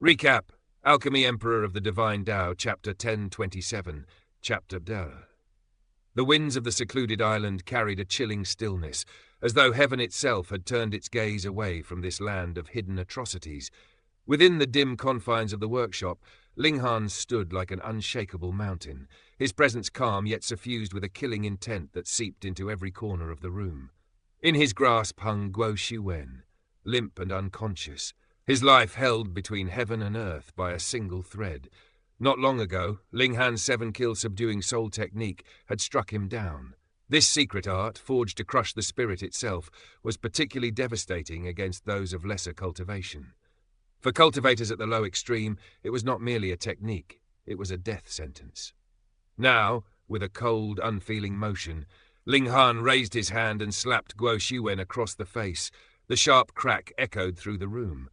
Recap: Alchemy Emperor of the Divine Dao, Chapter 1027, Chapter Da. The winds of the secluded island carried a chilling stillness, as though heaven itself had turned its gaze away from this land of hidden atrocities. Within the dim confines of the workshop, Linghan stood like an unshakable mountain, his presence calm yet suffused with a killing intent that seeped into every corner of the room. In his grasp hung Guo Shiwen, limp and unconscious, his life held between heaven and earth by a single thread. Not long ago, Linghan's 7-kill subduing soul technique had struck him down. This secret art, forged to crush the spirit itself, was particularly devastating against those of lesser cultivation. For cultivators at the low extreme, it was not merely a technique, it was a death sentence. Now, with a cold, unfeeling motion, Linghan raised his hand and slapped Guo Shiwen across the face. The sharp crack echoed through the room.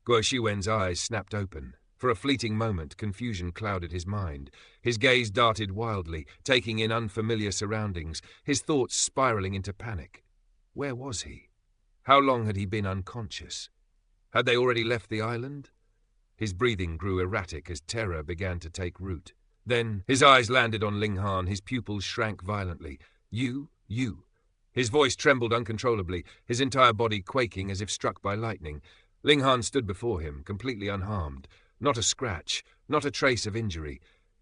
Guo Shiwen's eyes snapped open. For a fleeting moment, confusion clouded his mind. His gaze darted wildly, taking in unfamiliar surroundings, his thoughts spiraling into panic. Where was he? How long had he been unconscious? Had they already left the island? His breathing grew erratic as terror began to take root. Then his eyes landed on Linghan, his pupils shrank violently. You. His voice trembled uncontrollably, his entire body quaking as if struck by lightning. Linghan stood before him, completely unharmed. Not a scratch, not a trace of injury.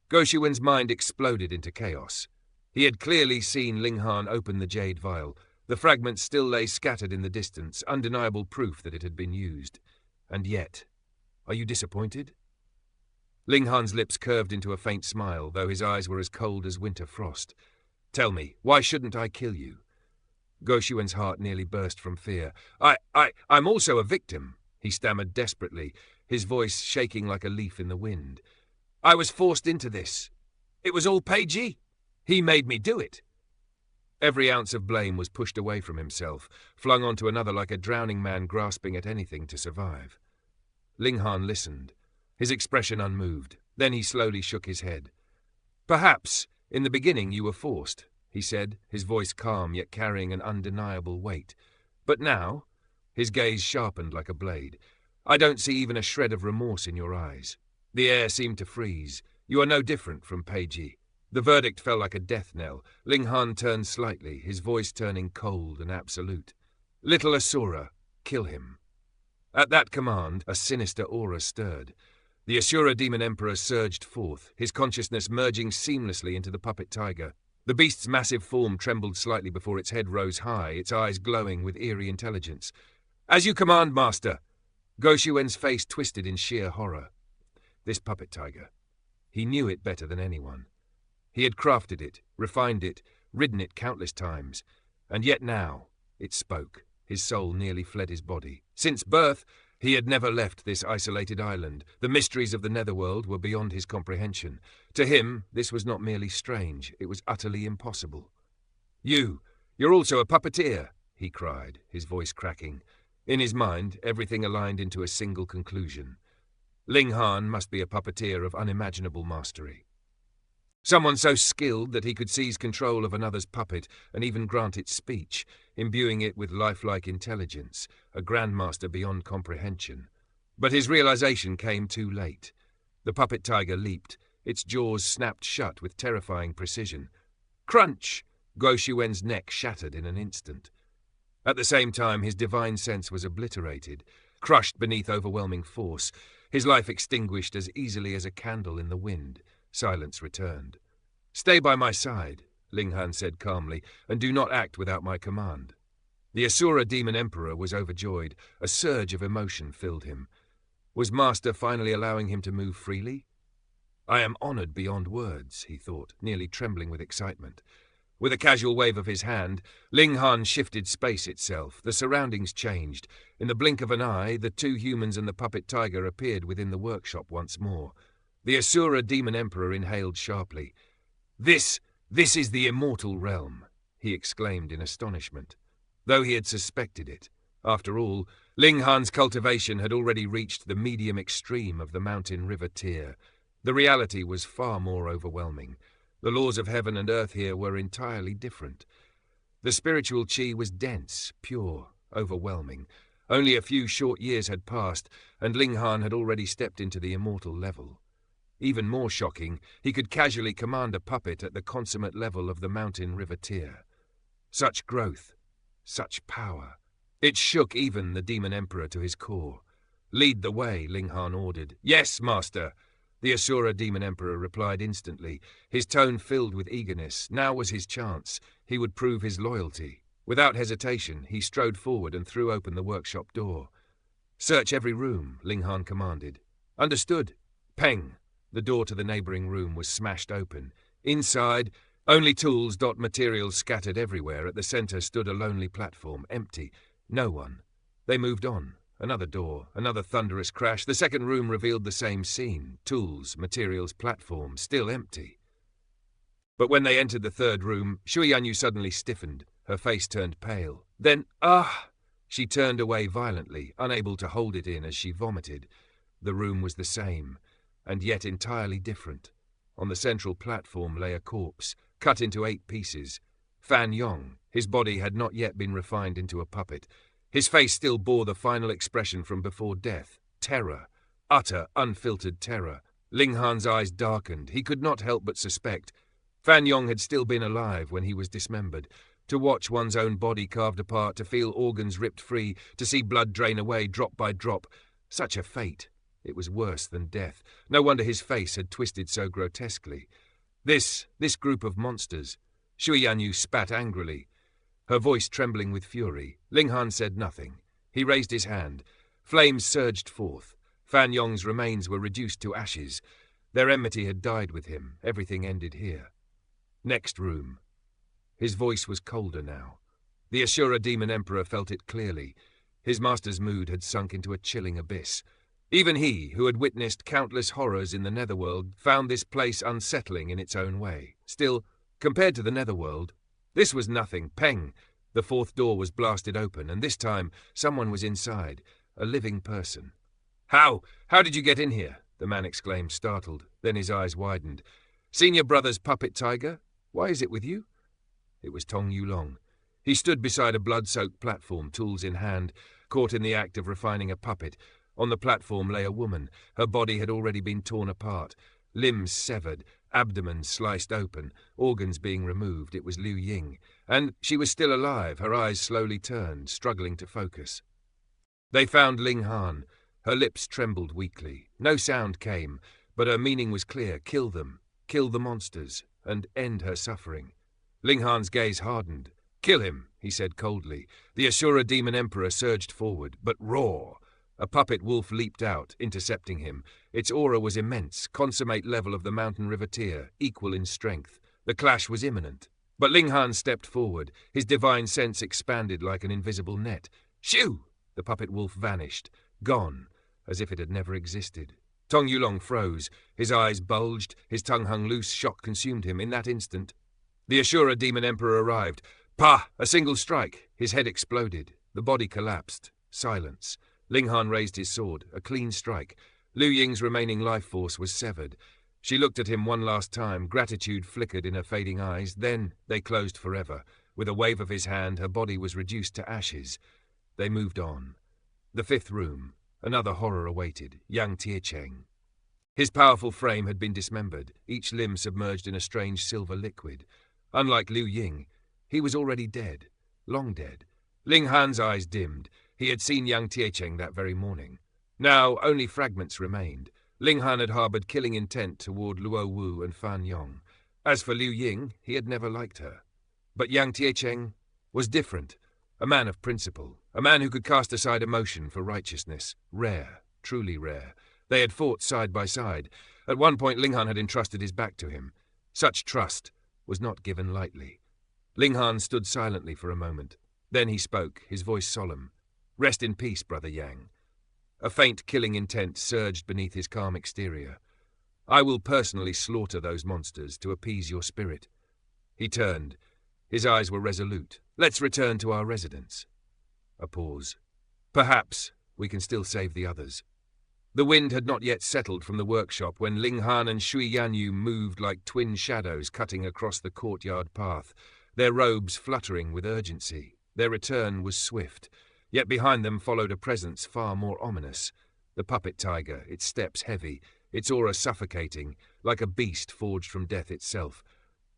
Guo Shiwen's mind exploded into chaos. He had clearly seen Linghan open the jade vial. The fragments still lay scattered in the distance, undeniable proof that it had been used. And yet, are you disappointed? Linghan's lips curved into a faint smile, though his eyes were as cold as winter frost. Tell me, why shouldn't I kill you? Guo Shiwen's heart nearly burst from fear. I'm also a victim, he stammered desperately, his voice shaking like a leaf in the wind. I was forced into this. It was all Peiji. He made me do it. Every ounce of blame was pushed away from himself, flung onto another like a drowning man grasping at anything to survive. Linghan listened, his expression unmoved. Then he slowly shook his head. Perhaps, in the beginning you were forced, he said, his voice calm yet carrying an undeniable weight. But now, his gaze sharpened like a blade, I don't see even a shred of remorse in your eyes. The air seemed to freeze. You are no different from Peiji. The verdict fell like a death knell. Linghan turned slightly, his voice turning cold and absolute. Little Asura, kill him. At that command, a sinister aura stirred. The Asura Demon Emperor surged forth, his consciousness merging seamlessly into the puppet tiger. The beast's massive form trembled slightly before its head rose high, its eyes glowing with eerie intelligence. As you command, Master! Guo Shiwen's face twisted in sheer horror. This puppet tiger. He knew it better than anyone. He had crafted it, refined it, ridden it countless times. And yet now, it spoke. His soul nearly fled his body. Since birth, he had never left this isolated island. The mysteries of the netherworld were beyond his comprehension. To him, this was not merely strange, it was utterly impossible. You're also a puppeteer, he cried, his voice cracking. In his mind, everything aligned into a single conclusion. Linghan must be a puppeteer of unimaginable mastery. Someone so skilled that he could seize control of another's puppet and even grant it speech, imbuing it with lifelike intelligence, a grandmaster beyond comprehension. But his realization came too late. The puppet tiger leaped, its jaws snapped shut with terrifying precision. Crunch! Guo Shiwen's neck shattered in an instant. At the same time, his divine sense was obliterated, crushed beneath overwhelming force, his life extinguished as easily as a candle in the wind. Silence returned. Stay by my side, Linghan said calmly, and do not act without my command. The Asura Demon Emperor was overjoyed. A surge of emotion filled him. Was Master finally allowing him to move freely? I am honored beyond words, he thought, nearly trembling with excitement. With a casual wave of his hand, Linghan shifted space itself. The surroundings changed. In the blink of an eye, the two humans and the puppet tiger appeared within the workshop once more. The Asura Demon Emperor inhaled sharply. This is the immortal realm, he exclaimed in astonishment, though he had suspected it. After all, Linghan's cultivation had already reached the medium extreme of the mountain river tier. The reality was far more overwhelming. The laws of heaven and earth here were entirely different. The spiritual chi was dense, pure, overwhelming, Only a few short years had passed, and Ling Han had already stepped into the immortal level. Even more shocking, he could casually command a puppet at the consummate level of the mountain river tier. Such growth, such power. It shook even the Demon Emperor to his core. "Lead the way," Ling Han ordered. "Yes, master." The Asura Demon Emperor replied instantly, his tone filled with eagerness. Now was his chance. He would prove his loyalty. Without hesitation, he strode forward and threw open the workshop door. "Search every room," Ling Han commanded. "Understood." Peng! The door to the neighboring room was smashed open. Inside, only tools, materials scattered everywhere. At the center stood a lonely platform, empty. No one. They moved on. Another door, another thunderous crash. The second room revealed the same scene. Tools, materials, platform, still empty. But when they entered the third room, Shui Yanyu suddenly stiffened. Her face turned pale. Then, she turned away violently, unable to hold it in as she vomited. The room was the same, and yet entirely different. On the central platform lay a corpse, cut into 8 pieces. Fan Yong. His body had not yet been refined into a puppet. His face still bore the final expression from before death. Terror. Utter, unfiltered terror. Ling Han's eyes darkened. He could not help but suspect. Fan Yong had still been alive when he was dismembered. To watch one's own body carved apart, to feel organs ripped free, to see blood drain away drop by drop. Such a fate. It was worse than death. No wonder his face had twisted so grotesquely. This group of monsters. Shui Yanyu spat angrily, her voice trembling with fury. Ling Han said nothing. He raised his hand. Flames surged forth. Fan Yong's remains were reduced to ashes. Their enmity had died with him. Everything ended here. Next room. His voice was colder now. The Asura Demon Emperor felt it clearly. His master's mood had sunk into a chilling abyss. Even he, who had witnessed countless horrors in the netherworld, found this place unsettling in its own way. Still, compared to the netherworld, this was nothing. Peng! The fourth door was blasted open, and this time someone was inside, a living person. How did you get in here?" the man exclaimed, startled. Then his eyes widened. "Senior brother's puppet tiger? Why is it with you?" It was Tong Yulong. He stood beside a blood-soaked platform, tools in hand, caught in the act of refining a puppet. On the platform lay a woman. Her body had already been torn apart, limbs severed, abdomen sliced open, organs being removed. It was Liu Ying, and she was still alive, her eyes slowly turned, struggling to focus. They found Ling Han. Her lips trembled weakly. No sound came, but her meaning was clear. Kill them, kill the monsters, and end her suffering. Ling Han's gaze hardened. "Kill him," he said coldly. The Asura Demon Emperor surged forward, but roar! A puppet wolf leaped out, intercepting him. Its aura was immense, consummate level of the mountain river tier, equal in strength. The clash was imminent. But Ling Han stepped forward, his divine sense expanded like an invisible net. Shoo! The puppet wolf vanished, gone, as if it had never existed. Tong Yulong froze. His eyes bulged, his tongue hung loose. Shock consumed him. In that instant, the Asura Demon Emperor arrived. Pah! A single strike. His head exploded. The body collapsed. Silence. Ling Han raised his sword. A clean strike. Liu Ying's remaining life force was severed. She looked at him one last time. Gratitude flickered in her fading eyes. Then they closed forever. With a wave of his hand, her body was reduced to ashes. They moved on. The fifth room. Another horror awaited. Yang Tiecheng. His powerful frame had been dismembered, each limb submerged in a strange silver liquid. Unlike Liu Ying, he was already dead. Long dead. Ling Han's eyes dimmed. He had seen Yang Tiecheng that very morning. Now only fragments remained. Ling Han had harbored killing intent toward Luo Wu and Fan Yong. As for Liu Ying, he had never liked her. But Yang Tiecheng was different. A man of principle. A man who could cast aside emotion for righteousness. Rare. Truly rare. They had fought side by side. At one point Ling Han had entrusted his back to him. Such trust was not given lightly. Ling Han stood silently for a moment. Then he spoke, his voice solemn. "Rest in peace, Brother Yang." A faint killing intent surged beneath his calm exterior. "I will personally slaughter those monsters to appease your spirit." He turned. His eyes were resolute. "Let's return to our residence." A pause. "Perhaps we can still save the others." The wind had not yet settled from the workshop when Ling Han and Shui Yanyu moved like twin shadows cutting across the courtyard path, their robes fluttering with urgency. Their return was swift. Yet behind them followed a presence far more ominous. The puppet tiger, its steps heavy, its aura suffocating, like a beast forged from death itself.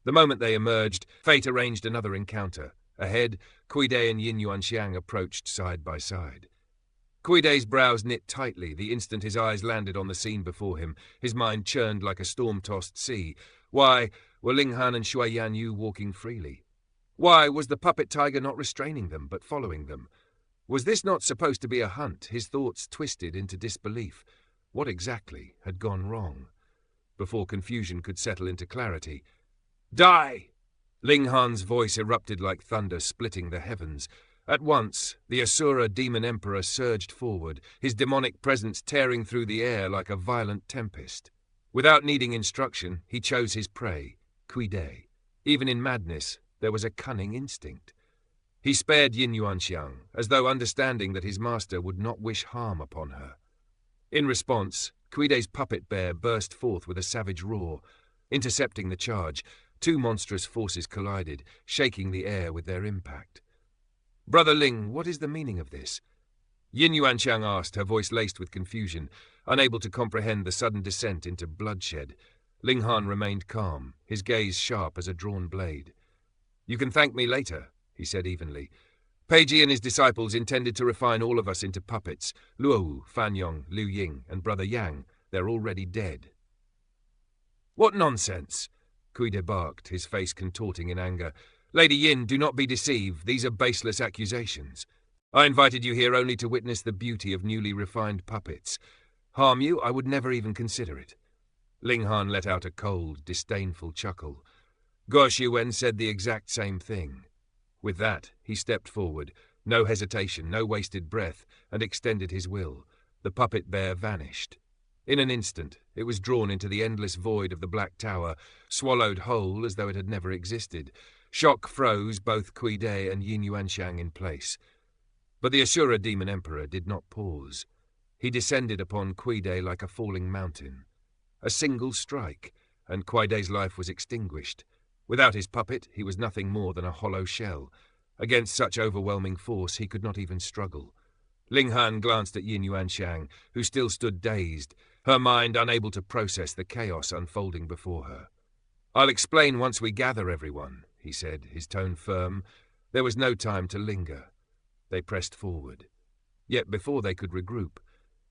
The moment they emerged, fate arranged another encounter. Ahead, Kuidei and Yin Yuanxiang approached side by side. Kuidei's brows knit tightly the instant his eyes landed on the scene before him. His mind churned like a storm-tossed sea. Why were Ling Han and Shui Yanyu walking freely? Why was the puppet tiger not restraining them, but following them? Was this not supposed to be a hunt? His thoughts twisted into disbelief. What exactly had gone wrong? Before confusion could settle into clarity, "Die!" Ling Han's voice erupted like thunder, splitting the heavens. At once, the Asura Demon Emperor surged forward, his demonic presence tearing through the air like a violent tempest. Without needing instruction, he chose his prey, Kuidei. Even in madness, there was a cunning instinct. He spared Yin Yuanxiang, as though understanding that his master would not wish harm upon her. In response, Kuidei's puppet bear burst forth with a savage roar. Intercepting the charge, two monstrous forces collided, shaking the air with their impact. "Brother Ling, what is the meaning of this?" Yin Yuanxiang asked, her voice laced with confusion, unable to comprehend the sudden descent into bloodshed. Ling Han remained calm, his gaze sharp as a drawn blade. "You can thank me later," he said evenly. "Peiji and his disciples intended to refine all of us into puppets. Luowu, Fanyong, Liu Ying, and Brother Yang. They're already dead." "What nonsense!" Kuidei barked, his face contorting in anger. "Lady Yin, do not be deceived. These are baseless accusations. I invited you here only to witness the beauty of newly refined puppets. Harm you, I would never even consider it." Ling Han let out a cold, disdainful chuckle. Guo Shiwen said the exact same thing. With that, he stepped forward, no hesitation, no wasted breath, and extended his will. The puppet bear vanished. In an instant, it was drawn into the endless void of the Black Tower, swallowed whole as though it had never existed. Shock froze both Kuidei and Yin Yuanxiang in place. But the Asura Demon Emperor did not pause. He descended upon Kuidei like a falling mountain. A single strike, and Kuidei's life was extinguished. Without his puppet, he was nothing more than a hollow shell. Against such overwhelming force, he could not even struggle. Ling Han glanced at Yin Yuanxiang, who still stood dazed, her mind unable to process the chaos unfolding before her. "I'll explain once we gather everyone," he said, his tone firm. There was no time to linger. They pressed forward. Yet before they could regroup,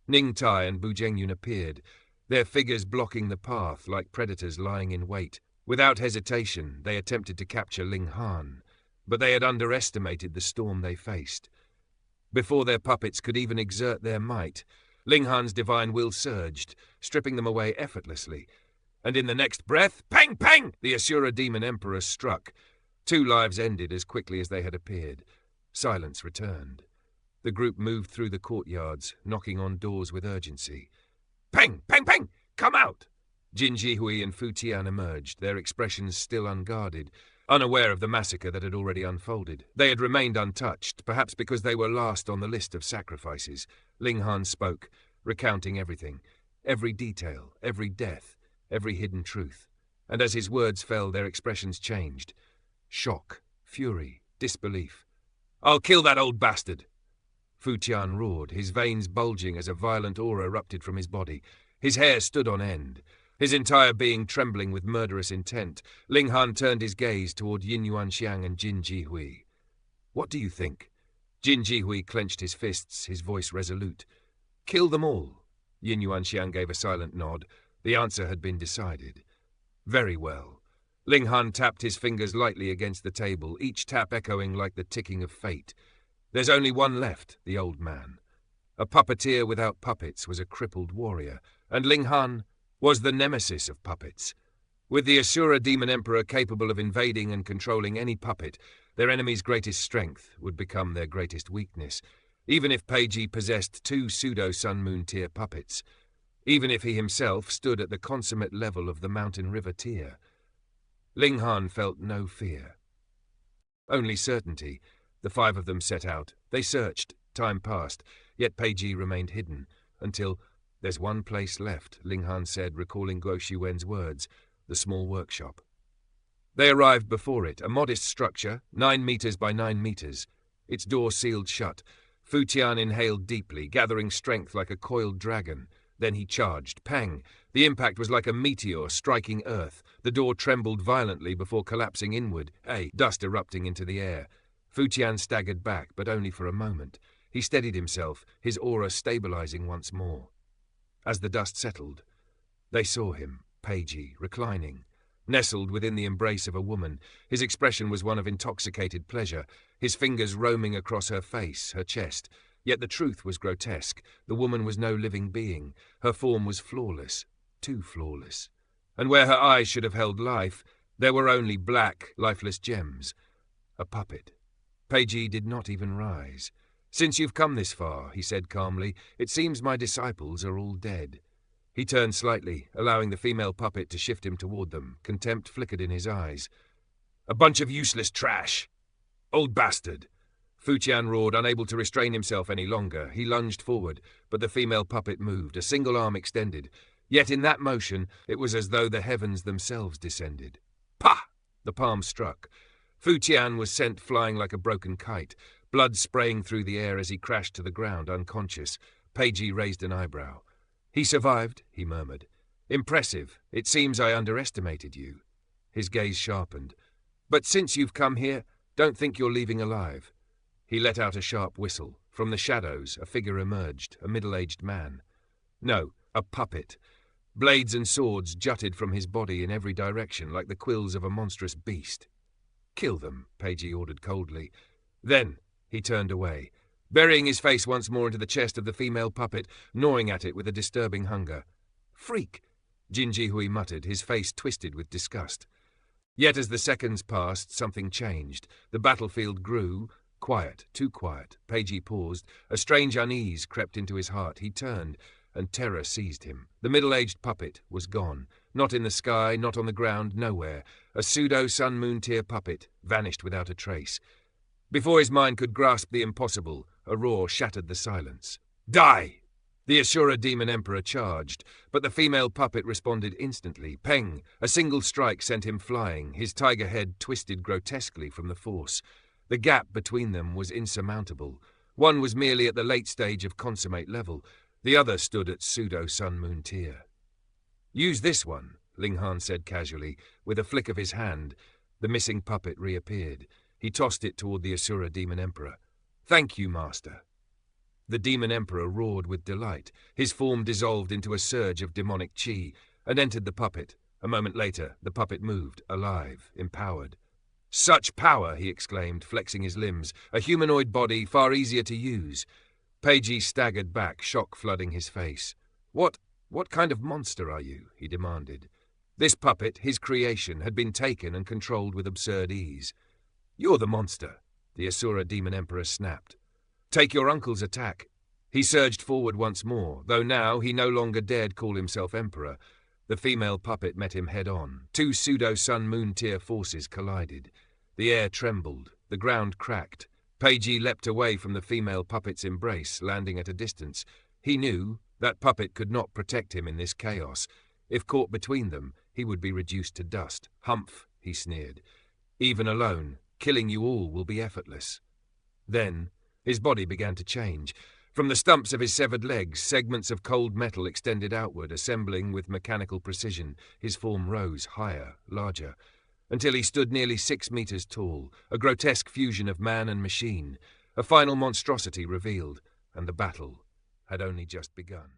Ning Tai and Bu Zhengyun appeared, their figures blocking the path like predators lying in wait. Without hesitation, they attempted to capture Ling Han, but they had underestimated the storm they faced. Before their puppets could even exert their might, Ling Han's divine will surged, stripping them away effortlessly. And in the next breath, pang, pang, the Asura Demon Emperor struck. Two lives ended as quickly as they had appeared. Silence returned. The group moved through the courtyards, knocking on doors with urgency. "Pang, pang, pang! Come out!" Jin Jihui and Fu Tian emerged, their expressions still unguarded, unaware of the massacre that had already unfolded. They had remained untouched, perhaps because they were last on the list of sacrifices. Ling Han spoke, recounting everything, every detail, every death, every hidden truth. And as his words fell, their expressions changed. Shock, fury, disbelief. "I'll kill that old bastard!" Fu Tian roared, his veins bulging as a violent aura erupted from his body. His hair stood on end, his entire being trembling with murderous intent. Ling Han turned his gaze toward Yin Yuanxiang and Jin Jihui. "What do you think?" Jin Jihui clenched his fists, his voice resolute. "Kill them all." Yin Yuanxiang gave a silent nod. The answer had been decided. "Very well." Ling Han tapped his fingers lightly against the table, each tap echoing like the ticking of fate. "There's only one left," the old man. A puppeteer without puppets was a crippled warrior, and Ling Han was the nemesis of puppets. With the Asura Demon Emperor capable of invading and controlling any puppet, their enemy's greatest strength would become their greatest weakness, even if Peiji possessed two pseudo-Sun Moon tier puppets, even if he himself stood at the consummate level of the Mountain River tier. Ling Han felt no fear, only certainty. The five of them set out. They searched. Time passed, yet Peiji remained hidden, until, "There's one place left," Ling Han said, recalling Guo Shiwen's words, the small workshop. They arrived before it, a modest structure, 9 meters by 9 meters, its door sealed shut. Fu Tian inhaled deeply, gathering strength like a coiled dragon. Then he charged. Pang! The impact was like a meteor striking Earth. The door trembled violently before collapsing inward, dust erupting into the air. Fu Tian staggered back, but only for a moment. He steadied himself, his aura stabilizing once more. As the dust settled, they saw him, Peiji, reclining, nestled within the embrace of a woman. His expression was one of intoxicated pleasure, his fingers roaming across her face, her chest. Yet the truth was grotesque. The woman was no living being. Her form was flawless, too flawless. And where her eyes should have held life, there were only black, lifeless gems. A puppet. Peiji did not even rise. "Since you've come this far," he said calmly, "it seems my disciples are all dead." He turned slightly, allowing the female puppet to shift him toward them. Contempt flickered in his eyes. "A bunch of useless trash! Old bastard!" Fu Tian roared, unable to restrain himself any longer. He lunged forward, but the female puppet moved, a single arm extended. Yet in that motion, it was as though the heavens themselves descended. Pah! The palm struck. Fu Tian was sent flying like a broken kite, blood spraying through the air as he crashed to the ground, unconscious. Peiji raised an eyebrow. "He survived," he murmured. "Impressive. It seems I underestimated you." His gaze sharpened. "But since you've come here, don't think you're leaving alive." He let out a sharp whistle. From the shadows, a figure emerged, a middle-aged man. No, a puppet. Blades and swords jutted from his body in every direction, like the quills of a monstrous beast. "Kill them," Peiji ordered coldly. Then he turned away, burying his face once more into the chest of the female puppet, gnawing at it with a disturbing hunger. "Freak," Jin Jihui muttered, his face twisted with disgust. Yet as the seconds passed, something changed. The battlefield grew quiet, too quiet. Peiji paused. A strange unease crept into his heart. He turned, and terror seized him. The middle-aged puppet was gone. Not in the sky, not on the ground, nowhere. A pseudo-Sun Moon tier puppet vanished without a trace. Before his mind could grasp the impossible, a roar shattered the silence. "Die!" The Asura Demon Emperor charged, but the female puppet responded instantly. Peng! A single strike sent him flying, his tiger head twisted grotesquely from the force. The gap between them was insurmountable. One was merely at the late stage of consummate level. The other stood at pseudo-Sun Moon tier. "Use this one," Ling Han said casually. With a flick of his hand, the missing puppet reappeared. He tossed it toward the Asura Demon Emperor. "Thank you, Master." The Demon Emperor roared with delight. His form dissolved into a surge of demonic chi and entered the puppet. A moment later, the puppet moved, alive, empowered. "Such power!" he exclaimed, flexing his limbs. "A humanoid body, far easier to use." Peiji staggered back, shock flooding his face. What kind of monster are you?" he demanded. This puppet, his creation, had been taken and controlled with absurd ease. "You're the monster," the Asura Demon Emperor snapped. "Take your uncle's attack." He surged forward once more, though now he no longer dared call himself Emperor. The female puppet met him head-on. Two pseudo-Sun Moon tier forces collided. The air trembled. The ground cracked. Peiji leapt away from the female puppet's embrace, landing at a distance. He knew that puppet could not protect him in this chaos. If caught between them, he would be reduced to dust. "Humph," he sneered. "Even alone, killing you all will be effortless." Then his body began to change. From the stumps of his severed legs, segments of cold metal extended outward, assembling with mechanical precision. His form rose higher, larger, until he stood nearly 6 meters tall, a grotesque fusion of man and machine. A final monstrosity revealed, and the battle had only just begun.